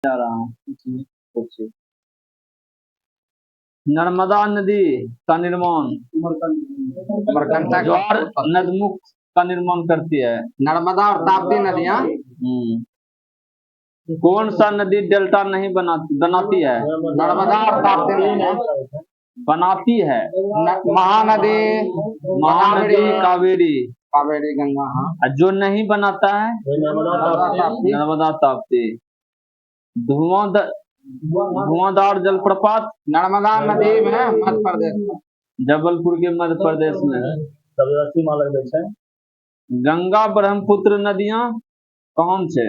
जा रहा हूँ। पूछिए। नर्मदा नदी का निर्माण ज्वार नदमुख का निर्माण करती है। नर्मदा और ताप्ती नदियाँ कौन सा नदी डेल्टा नहीं बनाती है? नर्मदा और ताप्ती नदियाँ बनाती है। महानदी महानदी कावेरी कावेरी गंगा। हाँ, और जो नहीं बनाता है नर्मदा ताप्ती। धुआंधार जलप्रपात नर्मदा नदी में मध्य प्रदेश में, जबलपुर के मध्य प्रदेश में है। गंगा ब्रह्मपुत्र नदियां कौन से?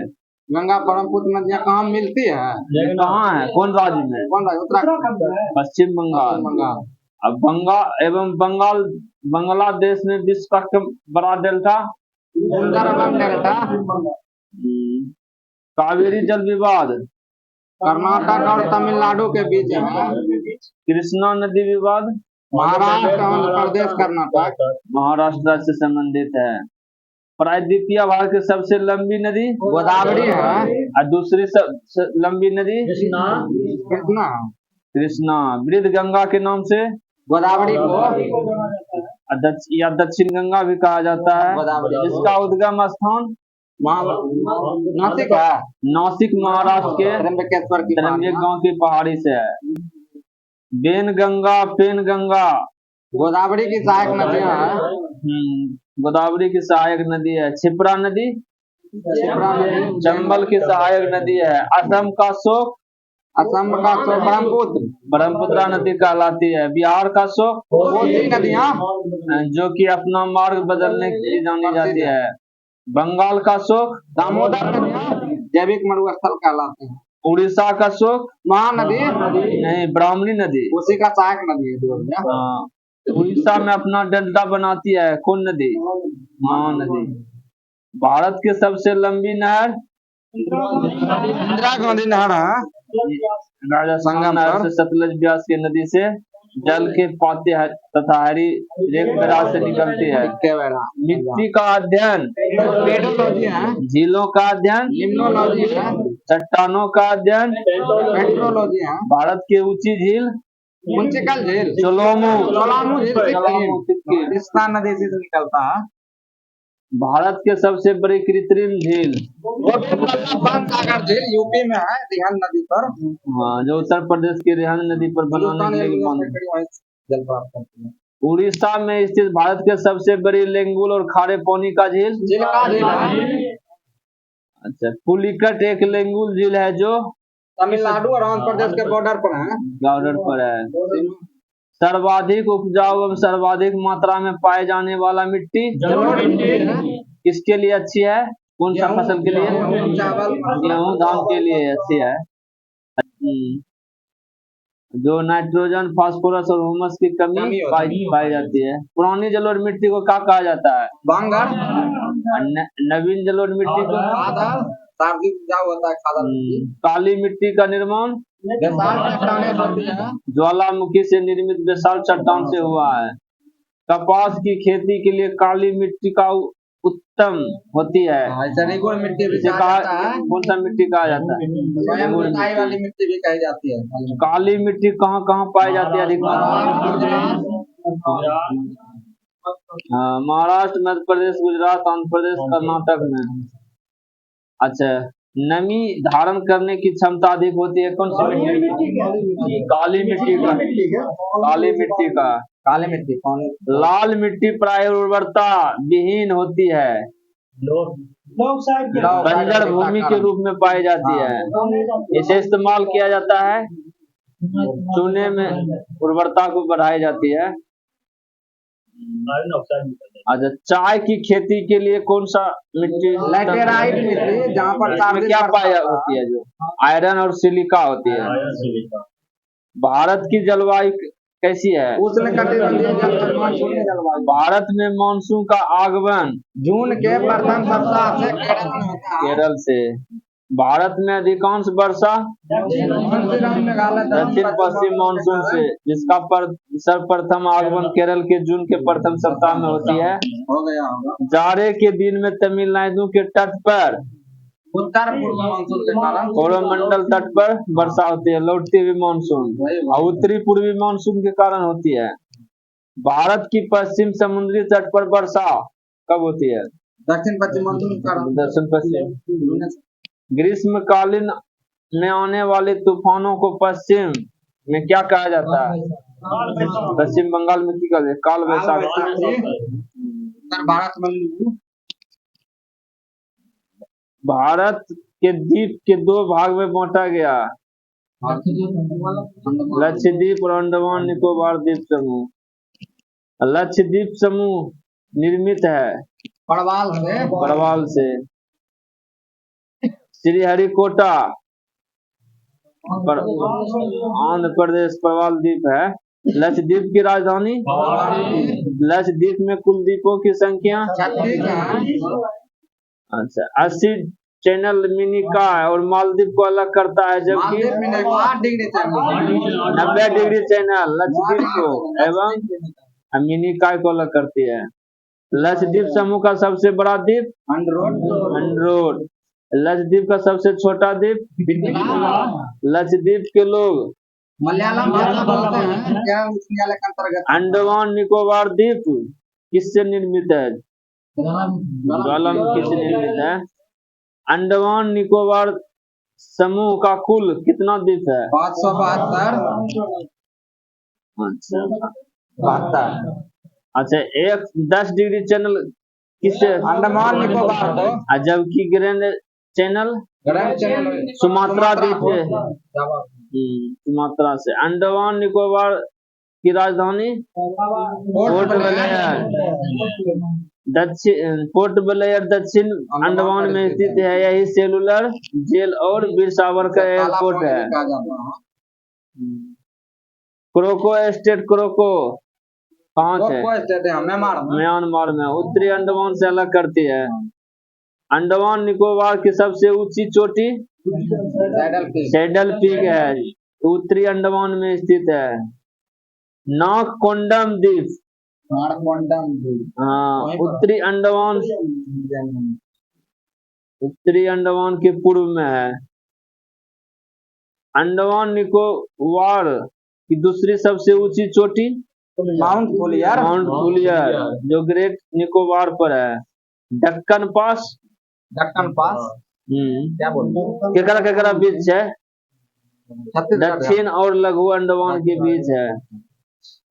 गंगा ब्रह्मपुत्र नदियाँ कहाँ मिलती है? कहाँ है? कौन राज्य में? कौन राज्य? उत्तराखंड, पश्चिम बंगाल। अब बांग्लादेश में विश्व का बड़ा डेल्टा डेल्टा। कावेरी जल विवाद कर्नाटक और तमिलनाडु के बीच है। कृष्णा नदी विवाद महाराष्ट्र, आंध्र प्रदेश, कर्नाटक। महाराष्ट्र राज्य से संबंधित है। प्रायद्वीपीय भारत की सबसे लंबी नदी गोदावरी है और दूसरी लंबी नदी कृष्णा। वृद्ध गंगा के नाम से गोदावरी को या दक्षिण गंगा भी कहा जाता है। इसका उद्गम स्थान नासिक है। नासिक महाराष्ट्र के त्र्यंबकेश्वर गांव की पहाड़ी से है। पेन गंगा गोदावरी की सहायक नदियां है। गोदावरी की सहायक नदी है। क्षिप्रा नदी चंबल की सहायक नदी है। असम का शोक ब्रह्मपुत्र नदी कहलाती है। बिहार का शोक नदियां जो कि अपना मार्ग बदलने के लिए जानी जाती है। बंगाल का शोक दामोदर नदियां जैविक मरुस्थल कहलाते हैं। उड़ीसा का शोक महानदी नहीं, ब्राह्मणी नदी उसी का सहायक नदी है। उड़ीसा में अपना डेल्टा बनाती है। कौन नदी? महानदी। भारत की सबसे लंबी नहर इंदिरा गांधी नहर है। राजस्थान नहर से सतलज ब्यास की नदी से जल के पाते तथा हरी रेत से निकलती है। मिट्टी का अध्ययन पेडोलॉजी है। झीलों का अध्ययन लिम्नोलॉजी है। चट्टानों का अध्ययन पेट्रोलॉजी है। भारत की ऊंची झील मुंचिकल झील, सोलामू झील कृष्णा नदी से निकलता है। भारत के सबसे बड़ी कृत्रिम झील सागर झील यूपी में है, रिहन नदी पर। हाँ, जो उत्तर प्रदेश की रिहन नदी पर बनाने के लिए जल प्राप्त करती है। उड़ीसा में स्थित भारत के सबसे बड़ी लेंगुल और खारे पानी का झील अच्छा, पुलिकट एक लेंगुल झील है जो तमिलनाडु और आंध्र प्रदेश के बॉर्डर पर है। सर्वाधिक उपजाऊ एवं सर्वाधिक मात्रा में पाए जाने वाला मिट्टी किसके लिए अच्छी है? कौन सा फसल के लिए? गेहूँ धान के लिए अच्छी है। जो नाइट्रोजन, फास्फोरस और ह्यूमस की कमी पाई जाती है। पुरानी जलोढ़ मिट्टी को क्या कहा जाता है? बांगर। नवीन जलोढ़ मिट्टी को होता है। काली मिट्टी का निर्माण ज्वालामुखी से निर्मित बेसाल्ट चट्टान से हुआ है। कपास की खेती के लिए काली मिट्टी का उत्तम होती है। कौन सा मिट्टी कहा जाता है? वाली मिट्टी भी कही जाती है। काली मिट्टी कहाँ कहाँ पाई जाती है? अधिकतर महाराष्ट्र, मध्य प्रदेश, गुजरात, आंध्र प्रदेश, कर्नाटक में। अच्छा, नमी धारण करने की क्षमता अधिक होती है कौन सी मिट्टी? काली मिट्टी का। लाल मिट्टी प्राय उर्वरता विहीन होती है, बंजर भूमि के रूप में पाई जाती है। इसे इस्तेमाल किया जाता है चूने में, उर्वरता को बढ़ाई जाती है। अच्छा, चाय की खेती के लिए कौन सा मिट्टी? लैटेराइट मिट्टी, जहाँ पर क्या पाया होती है? जो आयरन और सिलिका होती है। भारत की जलवायु कैसी है? भारत में मानसून का आगमन जून के प्रथम सप्ताह से केरल से। भारत में अधिकांश वर्षा दक्षिण पश्चिम मानसून से, जिसका सर्वप्रथम आगमन केरल के जून के प्रथम सप्ताह में होती है। जाड़े के दिन में तमिलनाडु के तट पर उत्तर पूर्व मानसून के कारण कोरोमंडल तट पर वर्षा होती है, लौटती हुई मानसून। और उत्तरी पूर्वी मानसून के कारण होती है। भारत की पश्चिम समुद्री तट पर वर्षा कब होती है? दक्षिण पश्चिम मानसून के कारण दक्षिण पश्चिम। ग्रीष्मकालीन में आने वाले तूफानों को पश्चिम में क्या कहा जाता है? पश्चिम बंगाल में क्या कहते हैं? काल वैसाखी। उत्तर भारत में भारत के द्वीप के दो भाग में बांटा गया, लक्षद्वीप और अंडमान निकोबार द्वीप समूह। लक्षद्वीप समूह निर्मित है पड़वाल से। श्रीहरिकोटा आंध्र प्रदेश पड़वाल द्वीप है। लक्षद्वीप की राजधानी? लक्षद्वीप में कुल द्वीपों की संख्या? अच्छा। 80 चैनल मिनिका और मालदीव को अलग करता है, जबकि 90 डिग्री चैनल लक्षद्वीप को एवं मिनिका को अलग करती है। लक्षद्वीप समूह का सबसे बड़ा द्वीप अंडरोड। लक्षद्वीप का सबसे छोटा द्वीप? लक्षद्वीप के लोग मलयालम भाषा बोलते हैं क्या उस न्यायालय के अंतर्गत? अंडमान निकोबार द्वीप किससे निर्मित है? ज्वालामुखी से निर्मित है। अंडमान निकोबार समूह का कुल कितना द्वीप है? 572। अच्छा। अच्छा, 10 डिग्री चैनल किससे? अंडमान निकोबार को। जबकि ग्रैंड चैनल सुमात्रा द्वीप से। सुमात्रा से। अंडमान निकोबार की राजधानी पोर्ट ब्लेयर। पोर्ट ब्लेयर दक्षिण अंडमान में स्थित है। यही सेलुलर जेल और वीर सावरकर एयरपोर्ट है। क्रोको स्टेट क्रोको कहाँ है? म्यांमार में। उत्तरी अंडमान से अलग करती है। अंडमान निकोबार की सबसे ऊंची चोटी सैडल पीक है, उत्तरी अंडमान में स्थित है। नागकोंडम द्वीप हाँ उत्तरी अंडमान के पूर्व में है। अंडमान निकोबार की दूसरी सबसे ऊंची चोटी माउंट फुलियर जो ग्रेट निकोबार पर है। दक्कन पास क्या बोलते केकरा बीच है? दक्षिण और लघु अंडमान के बीच है।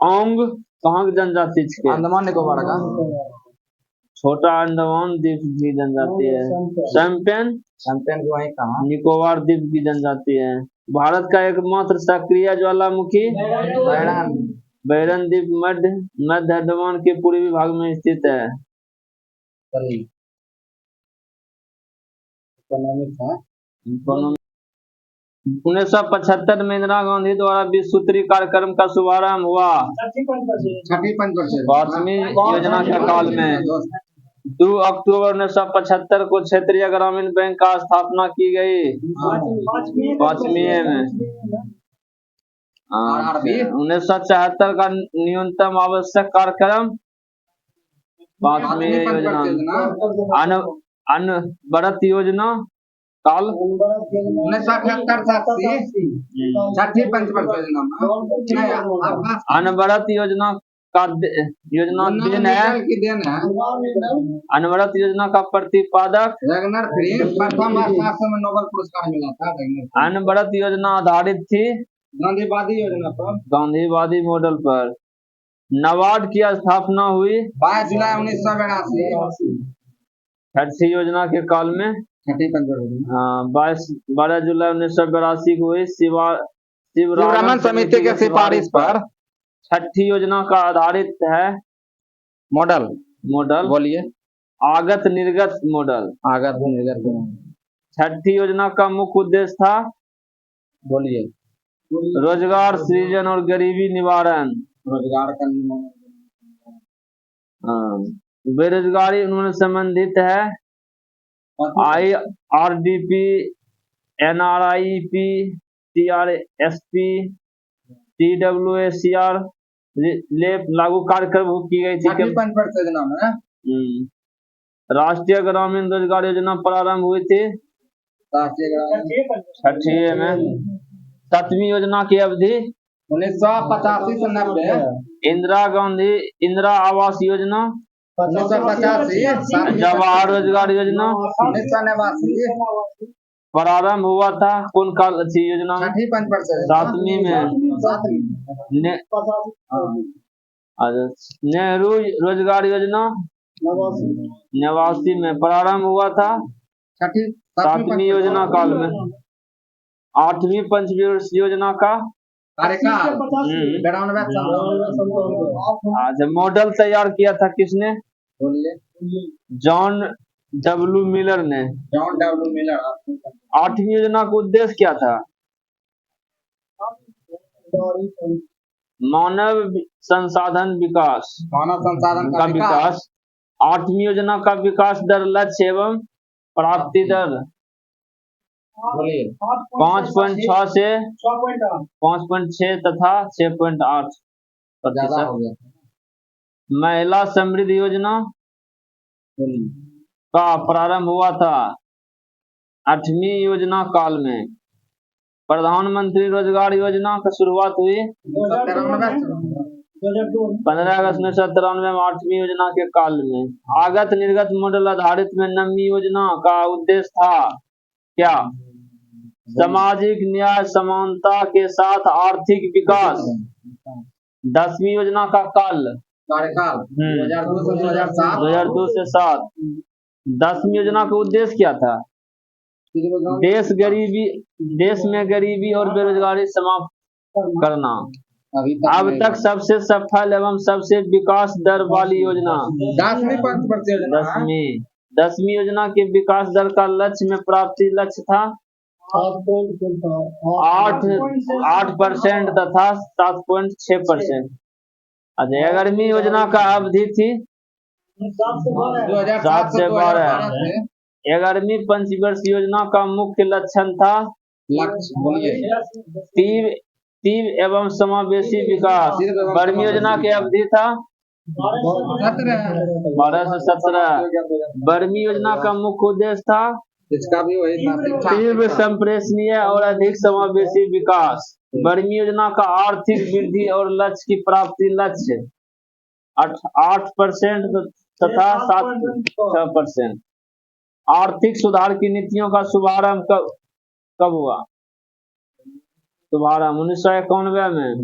ओंग कहाँ की जनजाति है? अंडमान निकोबार का छोटा अंडमान द्वीप की जनजाति है। शैम्पेन वही कहा निकोबार द्वीप की जनजाति है। भारत का एकमात्र सक्रिय ज्वालामुखी बैरन द्वीप मध्य अंडमान के पूर्वी भाग में स्थित है। 1975 में इंदिरा गांधी द्वारा 20 सूत्री कार्यक्रम का शुभारंभ हुआ। 5वीं योजना के काल में 2 अक्टूबर 1975 को क्षेत्रीय ग्रामीण बैंक का स्थापना की गई। 5वीं में 1974 का न्यूनतम आवश्यक कार्यक्रम 5वीं योजना। अनवरत योजना काल 1977 अनवरत योजना का योजना देन है। अनवरत योजना का प्रतिपादक नोबेल पुरस्कार मिला था। अनवरत योजना आधारित थी गांधीवादी मॉडल पर। नाबार्ड की स्थापना हुई 22 जुलाई 1982। 6ठी योजना के काल में 12 जुलाई 1982 को हुई शिवरामन समिति के सिफारिश पर। 6ठी योजना का आधारित है मॉडल बोलिए आगत निर्गत मॉडल। 6ठी योजना का मुख्य उद्देश्य था बोलिए रोजगार सृजन और गरीबी निवारण। बेरोजगारी उन्होंने संबंधित है IRDP NRIP TRSP TWACR लागू कार्यक्रम की गई थी। राष्ट्रीय ग्रामीण रोजगार योजना प्रारंभ हुई थी छठे में। 7वीं योजना की अवधि 1985 से 90। इंदिरा गांधी इंदिरा आवास योजना, 1985। जवाहर रोजगार योजना 1989। प्रारंभ हुआ था कौन काल अच्छी योजना में? छठी पंच से 7वीं में। 7वीं। ने, नेहरू रोजगार योजना 89 में प्रारंभ हुआ था। छठी 7वीं योजना काल में। 8वीं पंचवर्षीय योजना का कार्यकाल 92। आज मॉडल तैयार किया था किसने? बोलिए। जॉन डब्ल्यू मिलर ने। John W Miller. 8वीं योजना का उद्देश्य क्या था? मानव संसाधन विकास मानव संसाधन का विकास। 8वीं योजना का विकास दर, लक्ष्य एवं प्राप्ति दर 5.6 से 5.6 तथा 6.8%। महिला समृद्धि योजना का प्रारंभ हुआ था 8वीं योजना काल में। प्रधानमंत्री रोजगार योजना की शुरुआत हुई 15 अगस्त 1993 में 8वीं योजना के काल में। आगत निर्गत मॉडल आधारित में 9वीं योजना का उद्देश्य था क्या? सामाजिक न्याय समानता के साथ आर्थिक विकास। 10वीं योजना का कार्यकाल 2002 से 7। 10वीं योजना का उद्देश्य क्या था? देश में गरीबी और बेरोजगारी समाप्त करना। अब तक सबसे सफल एवं सबसे विकास दर वाली योजना 10वीं योजना के विकास दर का लक्ष्य में प्राप्ति लक्ष्य था 8% तथा 7.6%। अच्छा, 11वीं योजना का अवधि थी 7 से 12। 11वीं पंचवर्षीय योजना का मुख्य लक्षण था तीव्र एवं समावेशी विकास। 12वीं योजना की अवधि था 12 से 17। 12वीं योजना का मुख्य उद्देश्य था इसका भी वही तीव्र संप्रेषणीय और अधिक समावेशी विकास। 12वीं योजना का आर्थिक वृद्धि और लक्ष्य की प्राप्ति लक्ष्य 8% तथा 7.6%। आर्थिक सुधार की नीतियों का शुभारंभ कब हुआ? शुभारंभ 1991 में।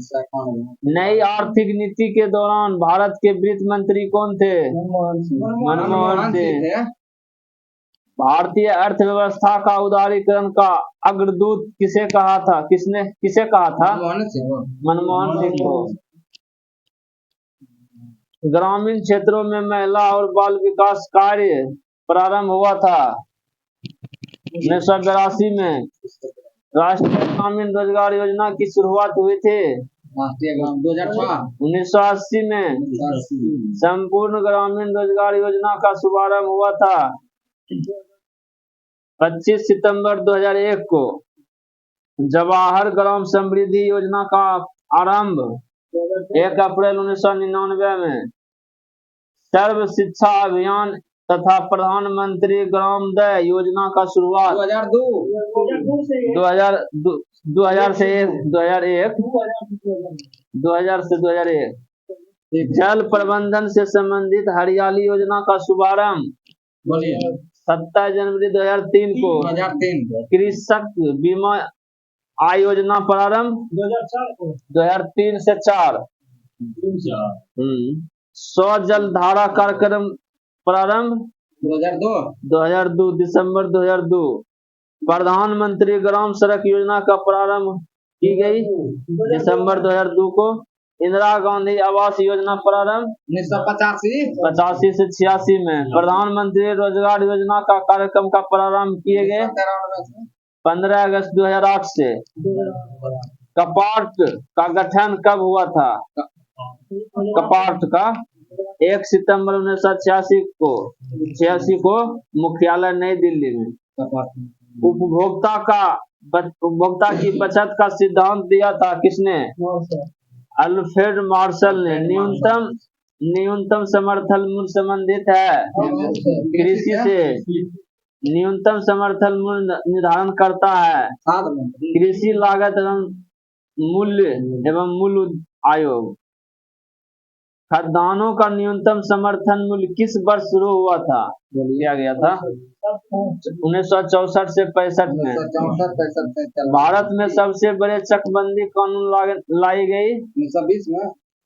नई आर्थिक नीति के दौरान भारत के वित्त मंत्री कौन थे? मनमोहन सिंह। भारतीय अर्थव्यवस्था का उदारीकरण का अग्रदूत किसे कहा था? किसे कहा था? मनमोहन सिंह को। ग्रामीण क्षेत्रों में महिला और बाल विकास कार्य प्रारंभ हुआ था 1982 में। राष्ट्रीय ग्रामीण रोजगार योजना की शुरुआत हुई थी 1980 में। संपूर्ण ग्रामीण रोजगार योजना का शुभारंभ हुआ था 25 सितंबर 2001 को। जवाहर ग्राम समृद्धि योजना का आरंभ 1 अप्रैल 1999 में। सर्व शिक्षा अभियान तथा प्रधानमंत्री ग्रामोदय योजना का शुरुआत 2000 से 2001। जल प्रबंधन से संबंधित हरियाली योजना का शुभारंभ 27 जनवरी 2003 को। कृषक बीमा आय योजना प्रारंभ 2003 से 4। 100 जलधारा कार्यक्रम प्रारंभ 2002 दिसंबर 2002। प्रधानमंत्री ग्राम सड़क योजना का प्रारंभ की गई दिसंबर 2002 को। इंदिरा गांधी आवास योजना प्रारंभ 1985 से 86 में। प्रधानमंत्री रोजगार योजना का कार्यक्रम का प्रारंभ किए गए 15 अगस्त 2008 से। कपार्ट का गठन कब हुआ था? कपार्ट का 1 सितंबर 1986 को मुख्यालय नई दिल्ली में। उपभोक्ता की बचत का सिद्धांत दिया था किसने? अल्फ्रेड मार्शल ने। न्यूनतम समर्थन मूल्य संबंधित है कृषि से। न्यूनतम समर्थन मूल्य निर्धारण करता है? कृषि लागत एवं मूल्य आयोग। खाद्यान्नों का न्यूनतम समर्थन मूल्य किस वर्ष शुरू हुआ था? किया गया था 1964 से 65 में। भारत में सबसे बड़े चकबंदी कानून लाई गई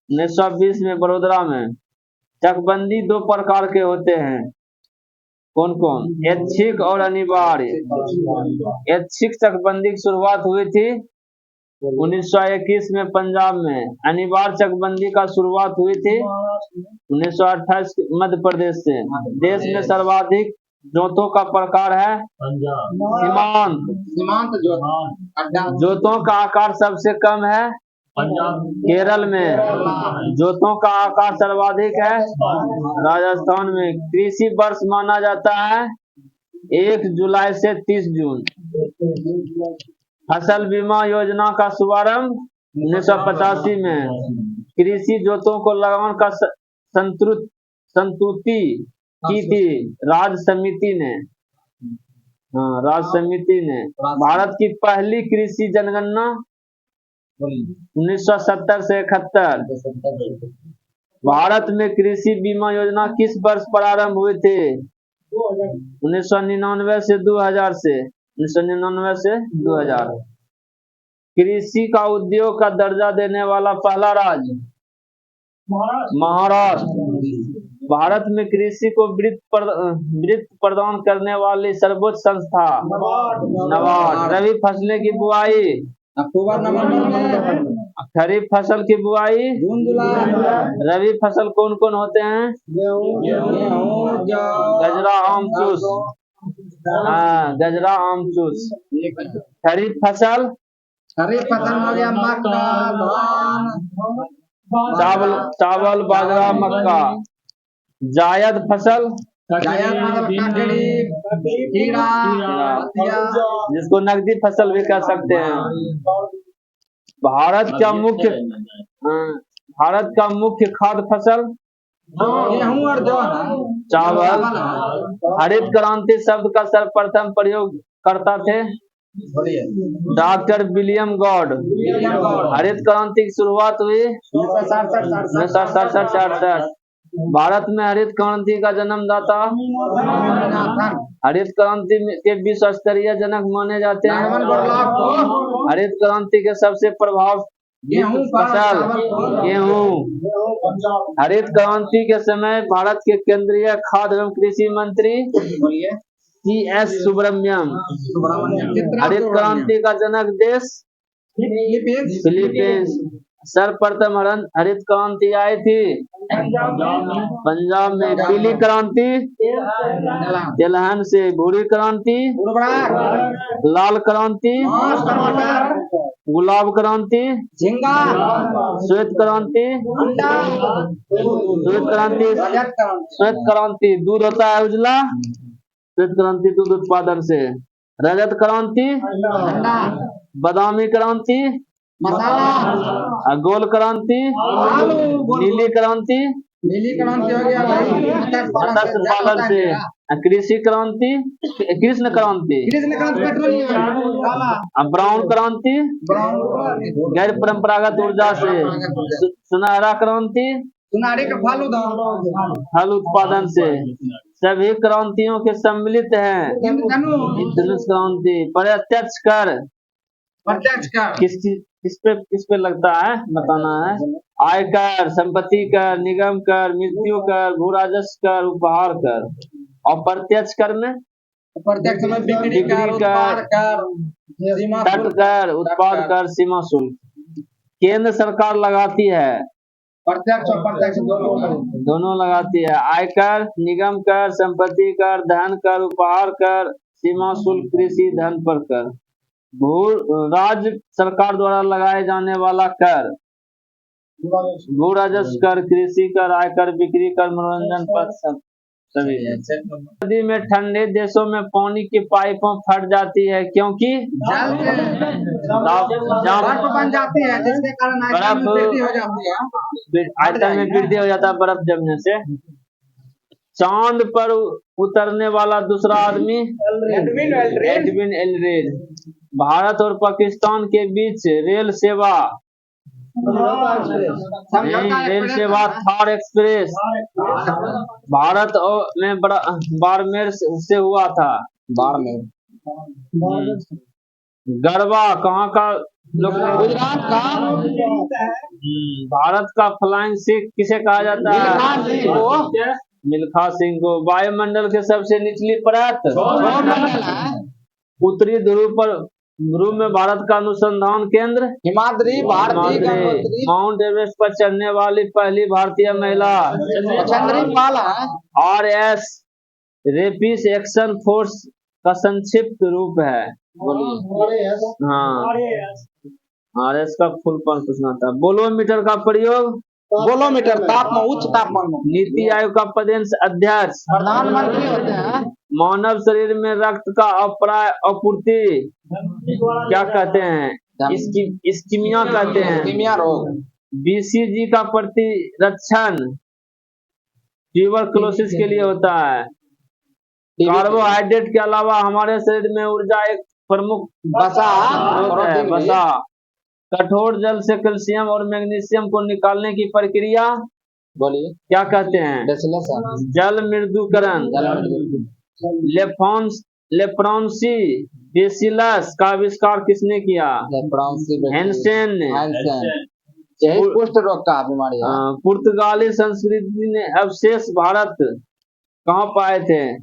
1920 में बड़ोदरा में। चकबंदी दो प्रकार के होते हैं, कौन कौन? ऐच्छिक और अनिवार्य। ऐच्छिक चकबंदी की शुरुआत हुई थी 1921 में पंजाब में। अनिवार्य चकबंदी का शुरुआत हुई थी 1928 मध्य प्रदेश से। देश में सर्वाधिक जोतों का प्रकार है सीमांत जोतों का आकार सबसे कम है केरल में। जोतों का आकार सर्वाधिक है राजस्थान में। कृषि वर्ष माना जाता है 1 जुलाई से 30 जून। फसल बीमा योजना का शुभारंभ 1985 में। कृषि जोतों को लगान का संतुति की थी राज्य समिति ने। राज्य समिति ने। भारत की पहली कृषि जनगणना 1970 से 71। भारत में कृषि बीमा योजना किस वर्ष प्रारंभ हुई थी? 1999 से 2000 से। 1999 से 2000। कृषि का उद्योग का दर्जा देने वाला पहला राज्य महाराष्ट्र। भारत में कृषि को वित्त प्रदान करने वाली सर्वोच्च संस्था नाबार्ड। रबी फसलें की बुआई अक्टूबर नवंबर में। खरीफ फसल की बुआई जून जुलाई। रबी फसल कौन कौन होते हैं? गजरा आम चूस। गजरा आम चूस। खरीफ फसल हो गया मक्का, धान, चावल बाजरा मक्का। जायद फसल जिसको नकदी फसल भी कह सकते हैं। भारत का मुख्य खाद्य फसल गेहूं और जौ। चावल। हरित क्रांति शब्द का सर्वप्रथम प्रयोग करता थे डॉक्टर विलियम गॉड। हरित क्रांति की शुरुआत हुई 1967। भारत में हरित क्रांति का जन्मदाता हरित क्रांति के विश्व स्तरीय जनक माने जाते हैं। हरित क्रांति के सबसे प्रभाव फसल गेहूं। हरित क्रांति के समय भारत के केंद्रीय खाद्य एवं कृषि मंत्री CS सुब्रमण्यम। हरित क्रांति का जनक देश फिलीपींस। सर्वप्रथम हरित क्रांति आई थी पंजाब में। पीली क्रांति तिलहन से। भूरी क्रांति लाल क्रांति गुलाब क्रांति श्वेत क्रांति श्वेत क्रांति दूध होता है उजला। श्वेत क्रांति दूध उत्पादन से। रजत क्रांति बादामी क्रांति गोल क्रांति नीली क्रांति हो गया मत्स्य पालन से। कृषि क्रांति कृष्ण क्रांति ब्राउन क्रांति गैर परंपरागत ऊर्जा से। सुनहरा क्रांति सुनारे का फल उत्पादन से। सभी क्रांतियों के सम्मिलित हैं धनुष क्रांति। प्रत्यक्ष कर किस पे लगता है बताना है? आयकर, संपत्ति कर, निगम कर, मृत्यु कर, भू राजस्व कर, उपहार कर। और प्रत्यक्ष कर में बिक्री कर, तट कर, उत्पाद कर, सीमा शुल्क। केंद्र सरकार लगाती है प्रत्यक्ष और प्रत्यक्ष दोनों लगाती है। आयकर, निगम कर, संपत्ति कर, धन कर, उपहार कर, सीमा शुल्क, कृषि धन पर कर। राज्य सरकार द्वारा लगाए जाने वाला कर भू राजस्व कर, कृषि कर, आयकर, बिक्री कर, मनोरंजन पर सभी। सर्दी में ठंडे देशों में पानी की पाइपों फट जाती है क्योंकि बर्फ बन जाती है जिसके कारण आयतन में वृद्धि हो जाती है। आयतन में वृद्धि हो जाता है बर्फ जमने से। चांद पर उतरने वाला दूसरा आदमी एडविन एल्ड्रिच। भारत और पाकिस्तान के बीच रेल सेवा रेल सेवा थार एक्सप्रेस भारत और में बाड़मेर से हुआ था। बाड़मेर। गरबा कहाँ का गुजरात का। भारत का फ्लाइंग सिख किसे कहा जाता है? मिल्खा सिंह को। वायुमंडल के सबसे निचली परत उत्तरी ध्रुव में भारत का अनुसंधान केंद्र हिमाद्री भारतीय। माउंट एवरेस्ट पर चढ़ने वाली पहली भारतीय महिला चंद्रीपाल है। RS रेपिस एक्शन फोर्स का संक्षिप्त रूप है। हाँ, RS का फुल फॉर्म पूछना था। बोलोमीटर का प्रयोग बोलोमीटर तापमान, उच्च तापमान में। नीति आयोग का पदेश अध्यक्ष प्रधानमंत्री होते हैं। मानव शरीर में रक्त का अपूर्ति क्या कहते हैं? इस्कीमिया कहते हैं। इस्कीमिया रोग। BCG का प्रतिरक्षण ट्यूबरकुलोसिस के लिए होता है। कार्बोहाइड्रेट के अलावा हमारे शरीर में ऊर्जा एक प्रमुख वसा। कठोर जल से कैल्शियम और मैग्नीशियम को निकालने की प्रक्रिया बोलिए क्या कहते हैं? जल मृदुकरण। लेप्रोन्सी बेसिलस का आविष्कार किसने किया? हैंसेन ने। यही कुष्ठ रोग का बीमारी है। पुर्तगाली संस्कृति ने अवशेष भारत कहाँ पाए थे?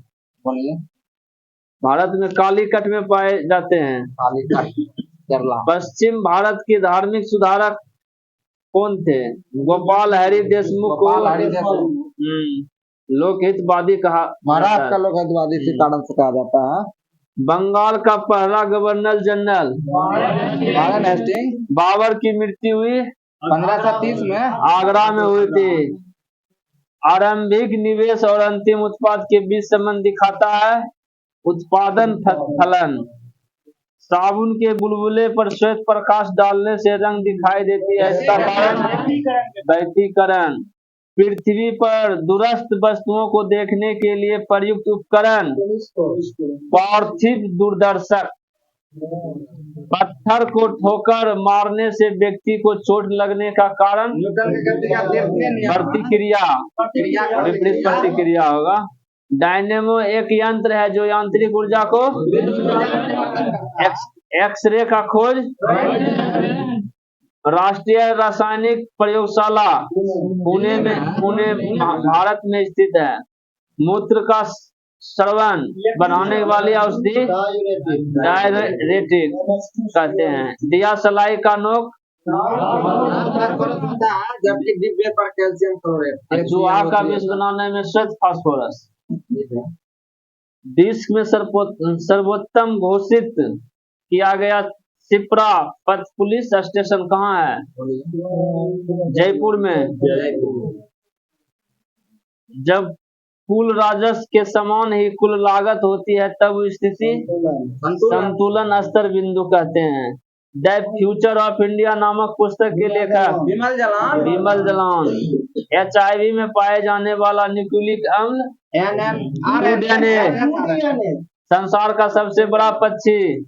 बोलिए। भारत में कालीकट में पाए जाते हैं। कालीकट केरला। पश्चिम भारत के धार्मिक सुधारक कौन थे? गोपाल हरि देशमुख को लोकहितवादी कहा। महाराष्ट्र का लोकहितवादी इसी कारण से कहा जाता है। बंगाल का पहला गवर्नर जनरल बाबर की मृत्यु हुई 1530 में आगरा में हुई थी। आरंभिक निवेश और अंतिम उत्पाद के बीच संबंध दिखाता है उत्पादन फलन। साबुन के बुलबुले पर श्वेत प्रकाश डालने से रंग दिखाई देती है, इसका कारण वैतीकरण। पृथ्वी पर दूरस्थ वस्तुओं को देखने के लिए प्रयुक्त उपकरण पार्थिव दूरदर्शक। पत्थर को ठोकर मारने से व्यक्ति को चोट लगने का कारण प्रतिक्रिया, विपरीत प्रतिक्रिया होगा। डायनेमो एक यंत्र है जो यांत्रिक ऊर्जा को एक्सरे का खोज। राष्ट्रीय रासायनिक प्रयोगशाला पुणे भारत में स्थित है। मूत्र का श्रवण बढ़ाने वाली औषधि डायरेटिक कहते हैं। दिया सलाई का नोक जबकि डिब्बे पर कैल्शियम क्लोराइड। चूहा का विष बनाने में श्वेत फास्फोरस। डिस्क में सर्वोत्तम घोषित किया गया शिप्रा पथ पुलिस स्टेशन कहाँ है? जयपुर में। जब कुल राजस्व के समान ही कुल लागत होती है तब स्थिति संतुलन स्तर बिंदु कहते हैं। द फ्यूचर ऑफ इंडिया नामक पुस्तक के लेखक विमल जलान। HIV में पाए जाने वाला न्यूक्लिक अम्ल संसार का सबसे बड़ा पक्षी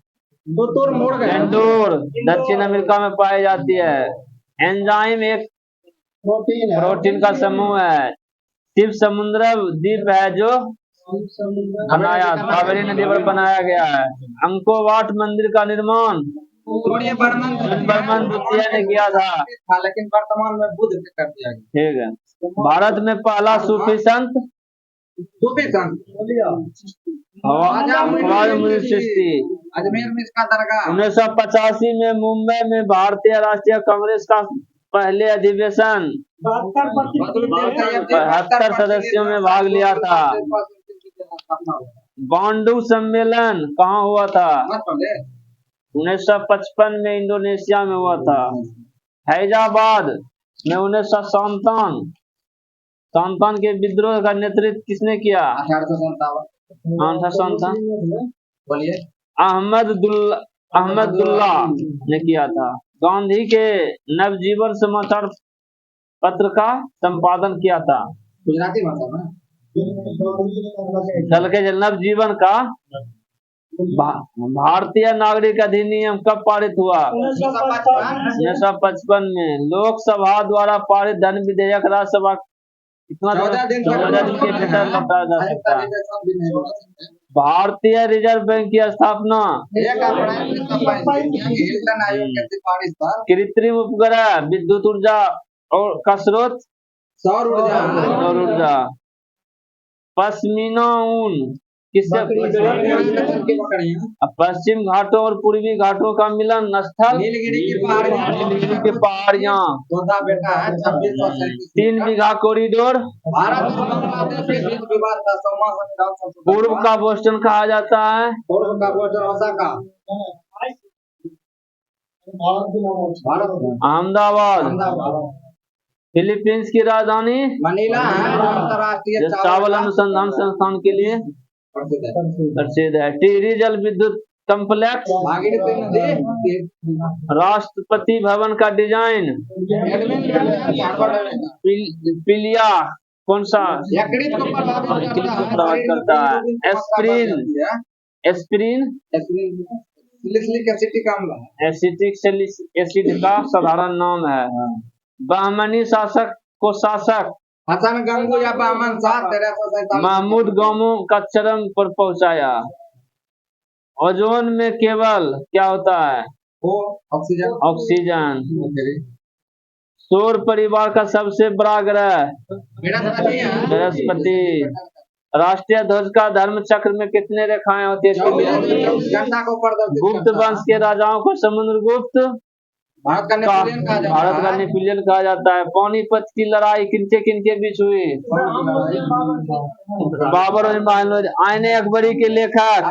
एंडोर दक्षिण अमेरिका में पाई जाती है। एंजाइम एक प्रोटीन का समूह है। शिव समुद्र द्वीप है जो कावेरी नदी पर बनाया गया है। अंकोवाट मंदिर का निर्माण बर्मन द्वितीय ने किया था, लेकिन वर्तमान में बुद्ध ने कर दिया। ठीक है। भारत में पहला सूफी संत अजमेर में इसका दरगाह। 1985 में मुंबई में भारतीय राष्ट्रीय कांग्रेस का पहले अधिवेशन 72 सदस्यों में भाग लिया था। बांडू सम्मेलन कहाँ हुआ था? 1955 में इंडोनेशिया में हुआ था। फैजाबाद में 1957 के विद्रोह का नेतृत्व किसने किया? 1857 बोलिए। अहमदुल्ला ने किया था। गांधी के नवजीवन समाचार पत्र का संपादन किया था। गुजराती भाषा में कल के नवजीवन का भारतीय नागरिक अधिनियम कब पारित हुआ? 1955 में। लोकसभा द्वारा पारित धन विधेयक राज्यसभा कितना 14 दिन के भीतर लौटाया जा सकता है? भारतीय रिजर्व बैंक की स्थापना कृत्रिम उपग्रह, विद्युत ऊर्जा और का स्रोत सौर ऊर्जा। पश्मीना ऊन किससे? पश्चिम घाटों और पूर्वी घाटों का मिलन स्थल नीलगिरी की पहाड़ियाँ। 3 बीघा कॉरिडोर पूर्व का बोस्टन कहा जाता है। अहमदाबाद। फिलीपींस की राजधानी मनीला है। अंतरराष्ट्रीय चावल अनुसंधान संस्थान के लिए प्रसिद्ध है। टिहरी जल विद्युत कम्प्लेक्स। राष्ट्रपति भवन का डिजाइन पिलिया कौन सा प्रभावित करता है? एस्पिरिन एसिटिक एसिड का साधारण नाम है। बहमनी शासक को शासक हसन गंगू या बहमन शाह महमूद गामो का चरम पर पहुंचाया। ओजोन में केवल क्या होता है? ऑक्सीजन। सौर परिवार का सबसे बड़ा ग्रह बृहस्पति। राष्ट्रीय ध्वज का धर्म चक्र में कितने रेखाएं होती है? गुप्त वंश के राजाओं को समुद्रगुप्त भारत का नेपोलियन कहा जाता है। पानीपत की लड़ाई किनके बीच हुई? बाबर और हुमायूं। आईने अकबरी के लेखक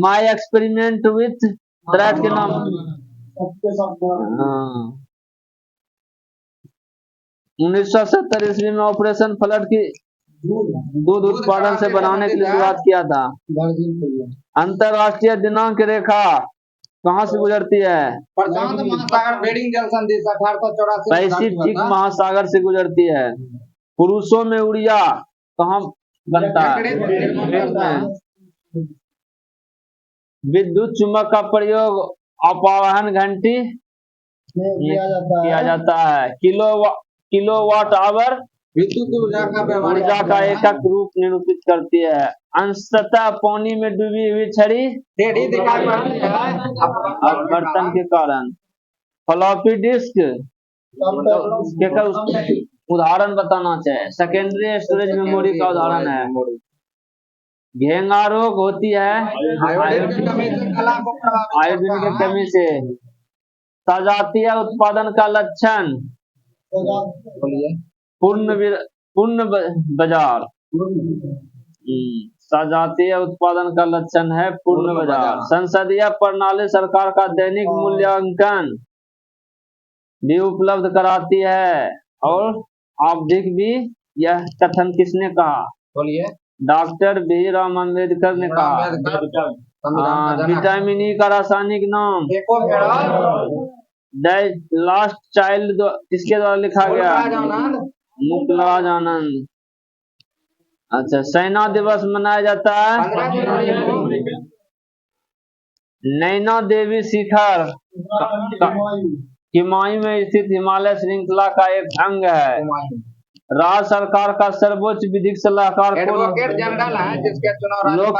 माई एक्सपेरिमेंट विथ थ्रेड के नाम। 1970 ईस्वी में ऑपरेशन फ्लड की दूध उत्पादन से बनाने के लिए शुरुआत किया था। अंतरराष्ट्रीय दिनांक रेखा कहाँ से गुजरती है? प्रशांत महासागर बेरिंग जल संधि 1884 पैसिफिक महासागर से गुजरती है। पुरुषों में ऊर्जा कहाँ बनता है? विद्युत चुम्बक का प्रयोग अपवाहन घंटी किया जाता है। किलोवाट आवर विद्युत ऊर्जा का एकक रूप निरूपित करती है। अंशतः पानी में डूबी हुई छड़ी बर्तन के कारण। फ्लॉपी डिस्क उदाहरण बताना चाहिए। सेकेंडरी स्टोरेज मेमोरी का उदाहरण है। घेंगा रोग होती है आयोडीन की कमी से। सजातीय उत्पादन का लक्षण पूर्ण बाजार। सजातीय उत्पादन का लक्षण है पूर्ण बाजार। संसदीय प्रणाली सरकार का दैनिक मूल्यांकन भी उपलब्ध कराती है और आवधिक भी। यह कथन किसने कहा? बोलिए। डॉक्टर भीमराव अम्बेडकर ने कहा। विटामिन ई का रासायनिक नाम लास्ट चाइल्ड किसके द्वारा लिखा गया? मुक्तराज आनंद। अच्छा, सेना दिवस मनाया जाता है। नैना देवी शिखर हुमायूं में स्थित हिमालय श्रृंखला का एक अंग है। राज्य सरकार का सर्वोच्च विधिक सलाहकार एडवोकेट जनरल है जिसके चुनाव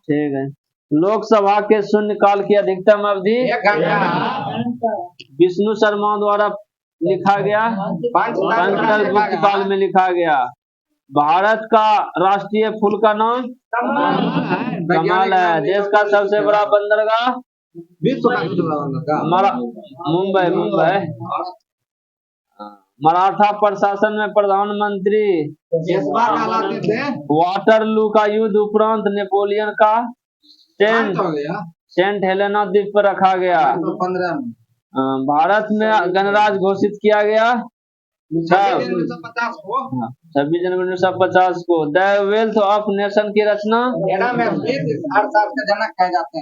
ठीक है। लोकसभा के शून्यकाल की अधिकतम अवधि 1 घंटा। विष्णु शर्मा द्वारा लिखा गया। गुप्त काल में लिखा गया। भारत का राष्ट्रीय फूल का नाम कमल है। देश का सबसे बड़ा बंदरगाह मुंबई। मराठा प्रशासन में प्रधानमंत्री वाटरलू का युद्ध उपरांत नेपोलियन का सेंट हेलेना द्वीप पर रखा गया। भारत में गणराज्य घोषित किया गया 26 जनवरी 1950 को। द वेल्थ ऑफ नेशन की रचना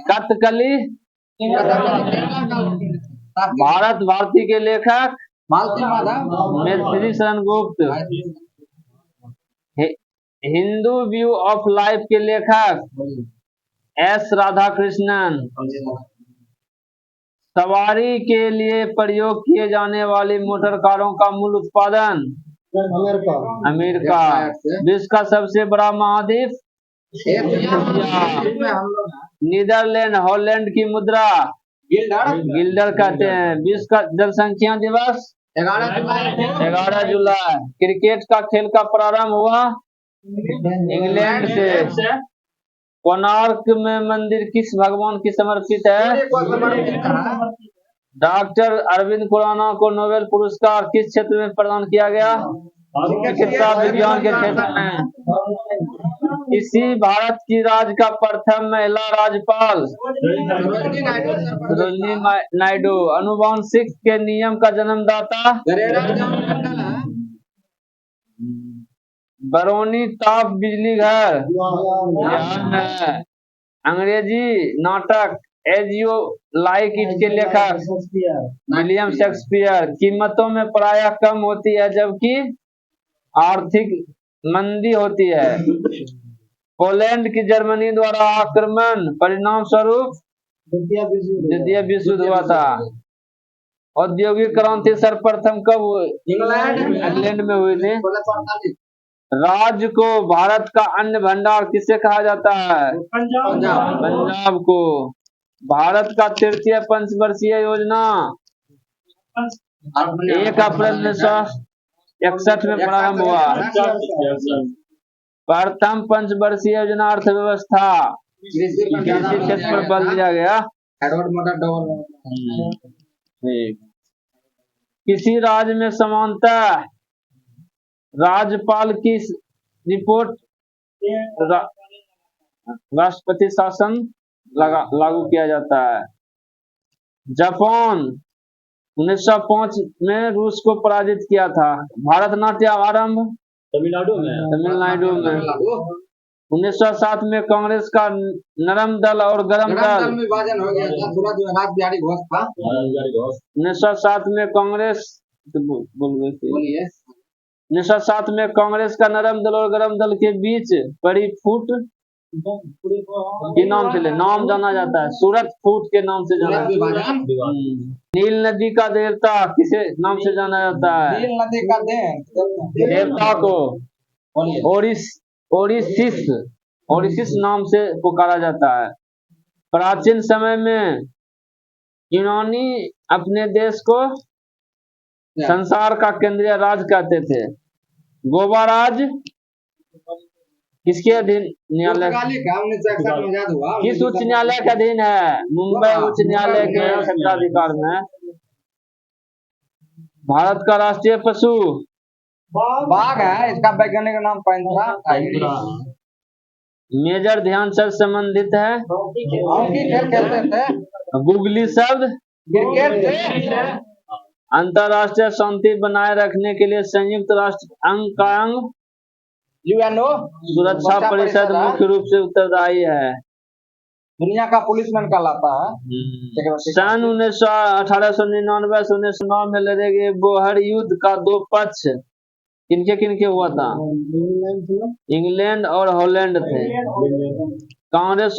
कथकली। भारत भारती के लेखक मालती Madhav. Shri Sharan Gupt. Hindu view of life के लेखक एस राधाकृष्णन। सवारी के लिए प्रयोग किए जाने वाली मोटर कारों का मूल उत्पादन अमेरिका। विश्व का सबसे बड़ा महाद्वीप एशिया। नीदरलैंड हॉलैंड की मुद्रा गिल्डर कहते हैं। विश्व का जनसंख्या दिवस 11 जुलाई। क्रिकेट का खेल का प्रारंभ हुआ इंग्लैंड से। कोणार्क में मंदिर किस भगवान की समर्पित है? डॉक्टर अरविंद खुराना को नोबेल पुरस्कार किस क्षेत्र में प्रदान किया गया? चिकित्सा विज्ञान के क्षेत्र में। किसी भारत की राज्य का प्रथम महिला राज्यपाल सरोजिनी नायडू। अनुवांशिक के नियम का जन्मदाता बरौनी ताप बिजली घर है। अंग्रेजी नाटक एज यू लाइक इट के लेखक विलियम शेक्सपियर। कीमतों में प्रायः कम होती है जबकि आर्थिक मंदी होती है। पोलैंड की जर्मनी द्वारा आक्रमण परिणाम स्वरूप द्वितीय विश्व युद्ध हुआ था। औद्योगिक क्रांति सर्वप्रथम कब हुई? इंग्लैंड में हुई थी। राज्य को भारत का अन्न भंडार किसे कहा जाता है? पंजाब को। भारत का तृतीय पंचवर्षीय योजना 1 अप्रैल 1961 में प्रारंभ हुआ। प्रथम पंचवर्षीय योजना अर्थव्यवस्था कृषि क्षेत्र पर बल दिया गया। किसी राज्य में समानतः राज्यपाल की रिपोर्ट राष्ट्रपति शासन लागू किया जाता है। जापान 1905 में रूस को पराजित किया था। भारतनाट्यम आरंभ तमिलनाडु में। 1907 में कांग्रेस का नरम दल और गरम दल 1907 में कांग्रेस 1907 में कांग्रेस का नरम दल और गरम दल के बीच बड़ी फूट के नाम से नाम जाना जाता है। सूरत फूट के नाम से जाना जाता है। नील नदी का देवता किसे नाम से जाना जाता है? नील नदी का देवता को ओरिसिस नाम से पुकारा जाता है। प्राचीन समय में यूनानी अपने देश को संसार का केंद्रीय राज्य कहते थे। गोवा राज्य किसके अधीन न्यायालय किस उच्च न्यायालय के अधीन है? मुंबई उच्च न्यायालय के क्षेत्राधिकार में। भारत का राष्ट्रीय पशु बाघ है। इसका वैज्ञानिक नाम पैंथेरा। मेजर ध्यानचंद संबंधित है हॉकी खेल खेलते थे। गुगली शब्द क्रिकेट। अंतरराष्ट्रीय शांति बनाए रखने के लिए संयुक्त राष्ट्र अंग का अंग यूएनओ सुरक्षा परिषद मुख्य रूप से उत्तरदायी है। दुनिया का पुलिसमैन कहलाता है। सन 1899 से 1909 में लड़े गए बोहर युद्ध का 2 पक्ष किनके हुआ था? इंग्लैंड और हॉलैंड थे। कांग्रेस